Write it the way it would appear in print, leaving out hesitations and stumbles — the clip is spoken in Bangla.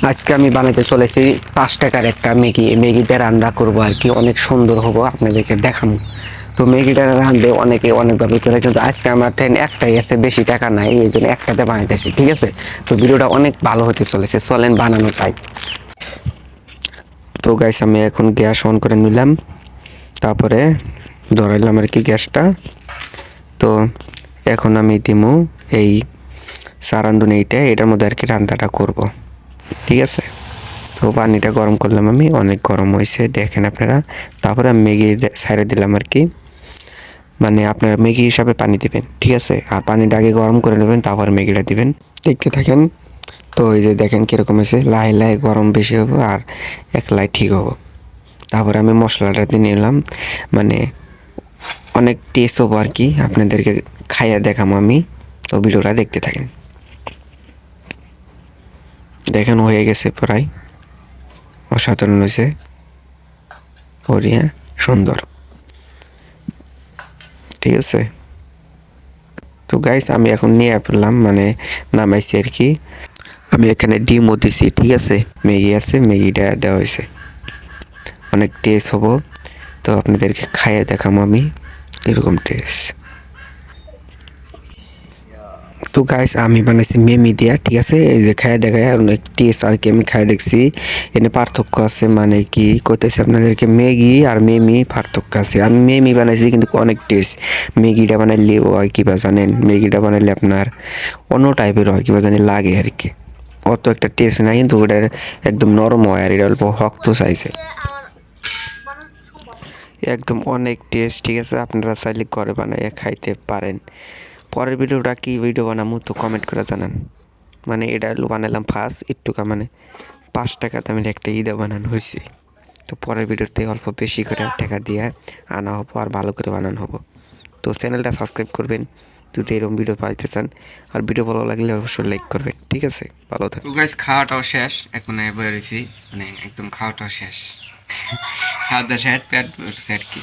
আজকে আমি বানাতে চলেছি 5 টাকার একটা ম্যাগি। এই ম্যাগিটা রান্না করবো আর কি, অনেক সুন্দর হবো, আপনাদেরকে দেখাবো। তো ম্যাগিটা রাঁধবে অনেকে অনেকভাবে করে, কিন্তু আজকে আমার ট্রেন একটাই আছে, বেশি টাকা নাই, এই জন্য একটাতে বানাইতেছি, ঠিক আছে? তো ভিডিওটা অনেক ভালো হতে চলেছে, চলেন বানানো চাই। তো গাইস, আমি এখন গ্যাস অন করে নিলাম, তারপরে ধরাইলাম আর কি গ্যাসটা। তো এখন আমি দিমু এই সারান্দুন, এটার মধ্যে আর কি রান্নাটা করব, ঠিক আছে? তো পানিটা গরম করলাম, আমি অনেক গরম হয়েছে দেখেন আপনারা। তারপরে আমি ম্যাগি ছাইড়ে দিলাম আর কি, মানে আপনারা ম্যাগি হিসাবে পানি দিবেন, ঠিক আছে? আর পানিটা আগে গরম করে নেবেন, তারপর ম্যাগিটা দিবেন। দেখতে থাকেন। তো এই যে দেখেন কীরকম হয়েছে, লাহে লাহে গরম বেশি হবো আর একলাই ঠিক হবো। তারপরে আমি মশলাটা দিয়ে নিলাম, মানে অনেক টেস্ট হবো আর কি, আপনাদেরকে খাইয়া দেখাবো আমি। তো ভিডিওটা দেখতে থাকেন। দেখেন হয়ে গেছে প্রায়, অসাধারণ হয়েছে, বড়িয়া সুন্দর, ঠিক আছে? তো গাইস, আমি এখন নিয়ে ফেললাম, মানে নামাইছি আর কি। আমি এখানে ডিমও দিছি, ঠিক আছে? ম্যাগি আছে, ম্যাগিটা দেওয়া হয়েছে, অনেক টেস্ট হবো। তো আপনাদেরকে খাইয়ে দেখাবো আমি এরকম টেস্ট। তো গাইস, আমি বানাইছি মেমি দিয়া, ঠিক আছে? এই যে খাইয়ে দেখায় অনেক টেস্ট আর কি, আমি খাইয়ে দেখছি, এনে পার্থক্য আছে, মানে কি করতেছি আপনাদেরকে, ম্যাগি আর মেমি পার্থক্য আছে। আমি মেমি বানাইছি কিন্তু অনেক টেস্ট। ম্যাগিটা বানাইলে হয় কিবা জানেন, ম্যাগিটা বানাইলে আপনার অন্য টাইপের হয় কিবা জানি লাগে আর কি, অত একটা টেস্ট নাই, কিন্তু ওটা একদম নরম হয় আর এটা অল্প শক্ত চাইছে, একদম অনেক টেস্ট, ঠিক আছে? আপনারা চাইলে ঘরে বানাইয়া খাইতে পারেন। পরের ভিডিওটা কি ভিডিও বানাবো তো কমেন্ট করে জানান। মানে এটা বানালাম ফার্স্ট একটুকা, মানে 5 টাকাতে আমি একটা ঈদে বানানো হয়েছে। তো পরের ভিডিওতে অল্প বেশি করে টাকা দিয়ে আনা হবো আর ভালো করে বানানো হবো। তো চ্যানেলটা সাবস্ক্রাইব করবেন যদি এরকম ভিডিও পাইতে চান, আর ভিডিও ভালো লাগলে অবশ্যই লাইক করবেন, ঠিক আছে? ভালো থাকুন। তো গাইস, খাওয়াটাও শেষ, এখন বয়ে রয়েছি, মানে একদম খাওয়াটাও শেষ। খাওয়া দাওয়া শেষ, পেট ভরছে আর কি।